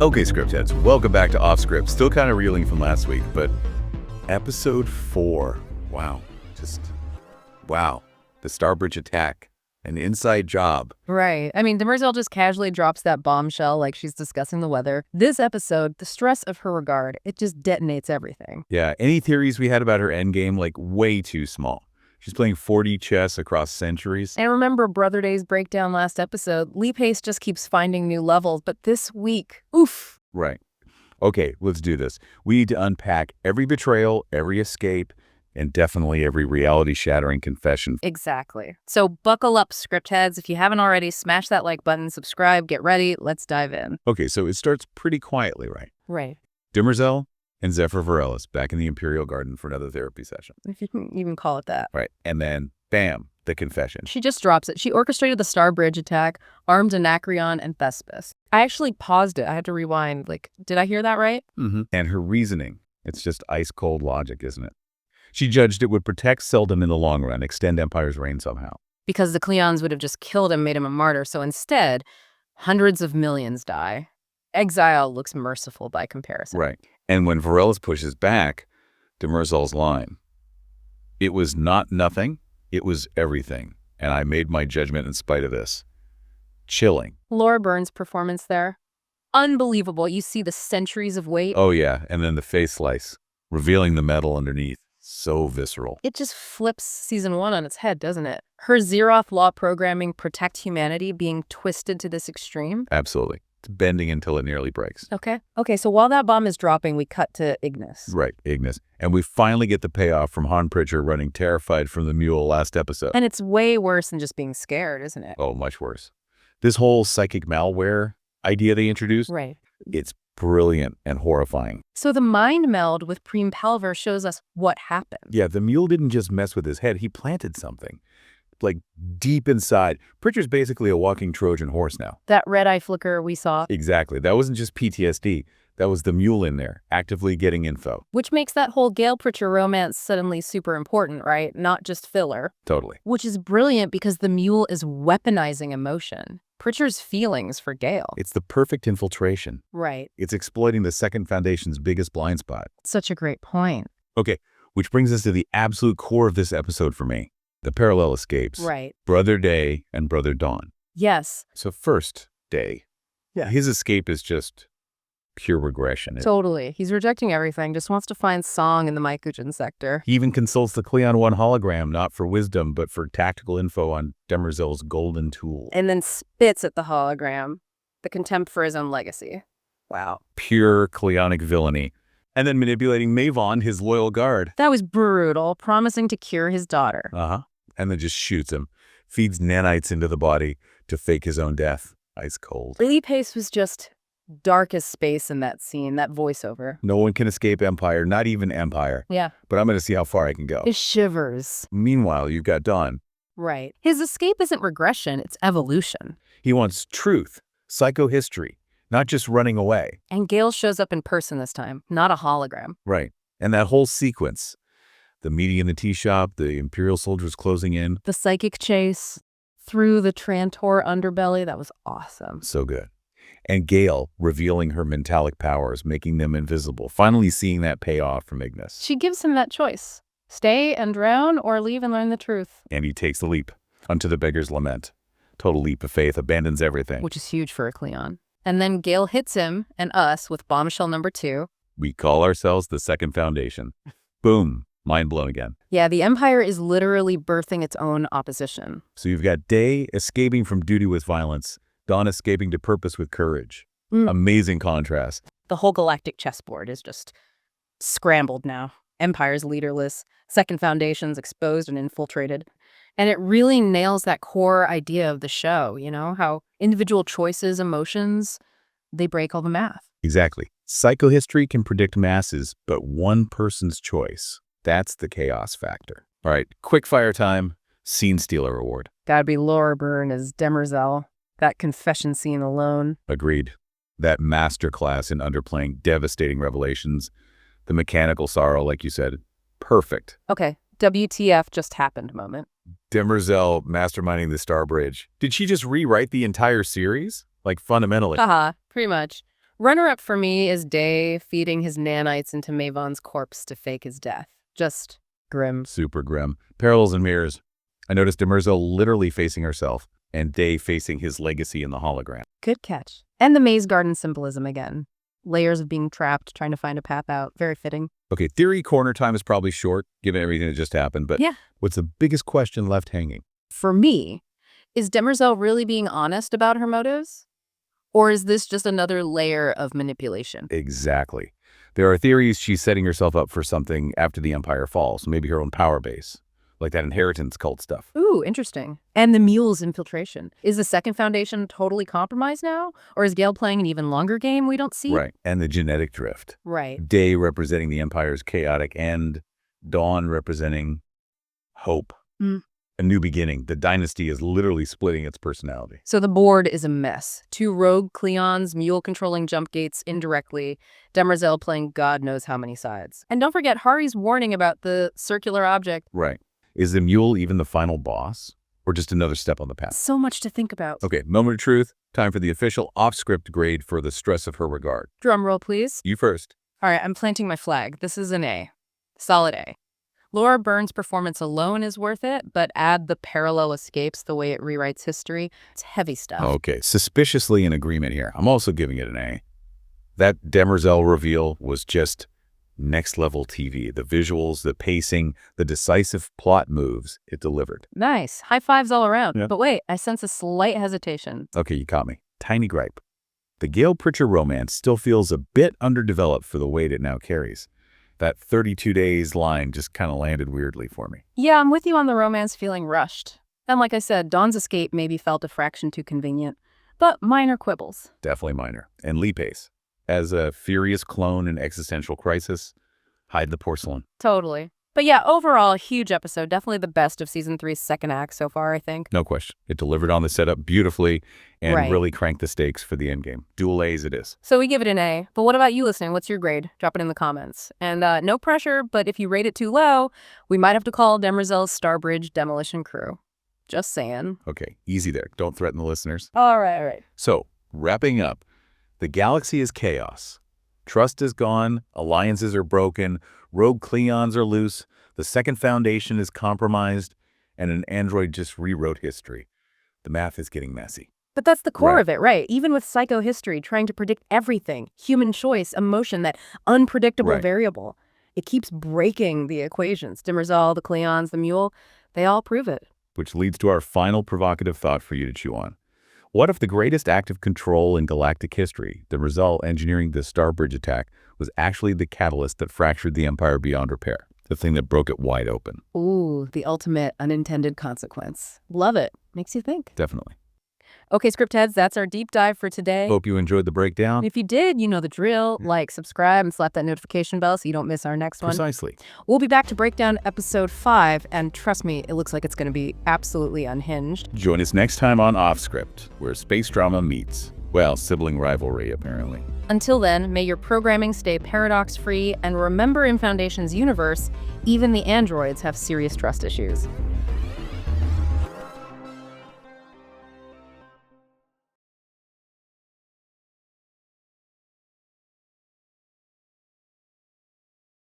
Okay, script heads, welcome back to Off Script. Still kind of reeling from last week, but episode 4. Wow. Wow. The Starbridge attack. An inside job. Right. I mean, Demerzel just casually drops that bombshell like she's discussing the weather. This episode, the stress of her regard, it just detonates everything. Yeah, any theories we had about her endgame, like, way too small. She's playing 4D chess across centuries. And remember Brother Day's breakdown last episode? Lee Pace just keeps finding new levels, but this week, oof. Right. Okay, let's do this. We need to unpack every betrayal, every escape, and definitely every reality-shattering confession. Exactly. So buckle up, script heads. If you haven't already, smash that like button, subscribe, get ready. Let's dive in. Okay, so it starts pretty quietly, right? Right. Demerzel and Zephyr Varellis back in the Imperial Garden for another therapy session. If you can even call it that. Right. And then, bam, the confession. She just drops it. She orchestrated the Starbridge attack, armed Anacreon and Thespis. I actually paused it. I had to rewind. Like, did I hear that right? Mm-hmm. And her reasoning, it's just ice-cold logic, isn't it? She judged it would protect Seldon in the long run, extend Empire's reign somehow. Because the Cleons would have just killed him, made him a martyr. So instead, hundreds of millions die. Exile looks merciful by comparison. Right. And when Varellis pushes back, Demerzel's line, it was not nothing, it was everything. And I made my judgment in spite of this. Chilling. Laura Byrne's performance there, unbelievable. You see the centuries of weight. Oh, yeah. And then the face slice, revealing the metal underneath. So visceral. It just flips season 1 on its head, doesn't it? Her Zeroth law programming protect humanity being twisted to this extreme. Absolutely. It's bending until it nearly breaks. Okay, so while that bomb is dropping, we cut to Ignis. Right, Ignis. And we finally get the payoff from Han Pritchard running terrified from the mule last episode. And it's way worse than just being scared, isn't it? Oh, much worse. This whole psychic malware idea they introduced, Right. It's brilliant and horrifying. So the mind meld with Preem Palver shows us what happened. Yeah, the mule didn't just mess with his head. He planted something, like deep inside. Pritchard's basically a walking Trojan horse now. That red eye flicker we saw. Exactly. That wasn't just PTSD. That was the mule in there, actively getting info. Which makes that whole Gale Pritchard romance suddenly super important, right? Not just filler. Totally. Which is brilliant because the mule is weaponizing emotion. Pritchard's feelings for Gale. It's the perfect infiltration. Right. It's exploiting the Second Foundation's biggest blind spot. Such a great point. Okay, which brings us to the absolute core of this episode for me. The parallel escapes. Right. Brother Day and Brother Dawn. Yes. So first, Day. Yeah. His escape is just pure regression. Totally. He's rejecting everything, just wants to find Song in the Mycujin sector. He even consults the Cleon 1 hologram, not for wisdom, but for tactical info on Demerzel's golden tool. And then spits at the hologram, the contempt for his own legacy. Wow. Pure Cleonic villainy. And then manipulating Mavon, his loyal guard. That was brutal, promising to cure his daughter. Uh-huh. And then just shoots him. Feeds nanites into the body to fake his own death. Ice cold. Lee Pace was just dark as space in that scene, that voiceover. No one can escape Empire, not even Empire. Yeah. But I'm going to see how far I can go. His shivers. Meanwhile, you've got Dawn. Right. His escape isn't regression, it's evolution. He wants truth, psychohistory, not just running away. And Gale shows up in person this time, not a hologram. Right. And that whole sequence, the meeting in the tea shop, the Imperial soldiers closing in. The psychic chase through the Trantor underbelly, that was awesome. So good. And Gale revealing her mentalic powers, making them invisible, finally seeing that payoff from Ignis. She gives him that choice. Stay and drown or leave and learn the truth. And he takes the leap unto the beggar's lament. Total leap of faith, abandons everything. Which is huge for a Cleon. And then Gale hits him and us with bombshell number 2. We call ourselves the Second Foundation. Boom. Mind blown again. Yeah, the Empire is literally birthing its own opposition. So you've got Day escaping from duty with violence, Dawn escaping to purpose with courage. Amazing contrast. The whole galactic chessboard is just scrambled now. Empire's leaderless, Second Foundation's exposed and infiltrated. And it really nails that core idea of the show, you know, how individual choices, emotions, they break all the math. Exactly. Psychohistory can predict masses, but one person's choice, that's the chaos factor. All right, quick fire time, Scene Stealer Award. Gotta be Laura Byrne as Demerzel. That confession scene alone. Agreed. That masterclass in underplaying devastating revelations, the mechanical sorrow, like you said, perfect. Okay, WTF just happened moment. Demerzel masterminding the Starbridge. Did she just rewrite the entire series? Like, fundamentally. Haha, pretty much. Runner-up for me is Day feeding his nanites into Mavon's corpse to fake his death. Just grim. Super grim. Parallels and mirrors. I noticed Demerzel literally facing herself and Day facing his legacy in the hologram. Good catch. And the maze garden symbolism again. Layers of being trapped, trying to find a path out. Very fitting. Okay, theory corner time is probably short, given everything that just happened, but Yeah. what's the biggest question left hanging? For me, is Demerzel really being honest about her motives? Or is this just another layer of manipulation? Exactly. There are theories she's setting herself up for something after the Empire falls, maybe her own power base, like that inheritance cult stuff. Ooh, interesting. And the mule's infiltration. Is the Second Foundation totally compromised now? Or is Gale playing an even longer game we don't see? Right, and the genetic drift. Right. Day representing the Empire's chaotic end, Dawn representing hope. A new beginning. The dynasty is literally splitting its personality. So the board is a mess. 2 rogue Cleons, mule controlling jump gates indirectly, Demerzel playing God knows how many sides. And don't forget Hari's warning about the circular object. Right. Is the mule even the final boss? Or just another step on the path? So much to think about. Okay, moment of truth. Time for the official off-script grade for the stress of her regard. Drum roll, please. You first. All right, I'm planting my flag. This is an A. Solid A. Laura Byrne's performance alone is worth it, but add the parallel escapes, the way it rewrites history. It's heavy stuff. Okay, suspiciously in agreement here. I'm also giving it an A. That Demerzel reveal was just next-level TV. The visuals, the pacing, the decisive plot moves it delivered. Nice. High fives all around. Yeah. But wait, I sense a slight hesitation. Okay, you caught me. Tiny gripe. The Gale Pritchard romance still feels a bit underdeveloped for the weight it now carries. That 32 days line just kind of landed weirdly for me. Yeah, I'm with you on the romance feeling rushed. And like I said, Dawn's escape maybe felt a fraction too convenient, but minor quibbles. Definitely minor. And Lee Pace, as a furious clone in existential crisis, hide the porcelain. Totally. But yeah, overall, a huge episode. Definitely the best of Season 3's second act so far, I think. No question. It delivered on the setup beautifully and Right. really cranked the stakes for the endgame. Dual A's it is. So we give it an A. But what about you listening? What's your grade? Drop it in the comments. And no pressure, but if you rate it too low, we might have to call Demerzel's Starbridge demolition crew. Just saying. Okay, easy there. Don't threaten the listeners. All right. So, wrapping up, the galaxy is chaos. Trust is gone, alliances are broken, rogue Cleons are loose, the Second Foundation is compromised, and an android just rewrote history. The math is getting messy. But that's the core Right. of it, right? Even with psychohistory, trying to predict everything, human choice, emotion, that unpredictable Right. variable, it keeps breaking the equations. Demerzel, the Cleons, the mule, they all prove it. Which leads to our final provocative thought for you to chew on. What if the greatest act of control in galactic history, the result engineering the Starbridge attack, was actually the catalyst that fractured the Empire beyond repair? The thing that broke it wide open. Ooh, the ultimate unintended consequence. Love it. Makes you think. Definitely. Okay, script heads, that's our deep dive for today. Hope you enjoyed the breakdown. If you did, you know the drill. Like, subscribe, and slap that notification bell so you don't miss our next one. Precisely. We'll be back to break down episode 5, and trust me, it looks like it's going to be absolutely unhinged. Join us next time on Off Script, where space drama meets, well, sibling rivalry, apparently. Until then, may your programming stay paradox-free, and remember in Foundation's universe, even the androids have serious trust issues.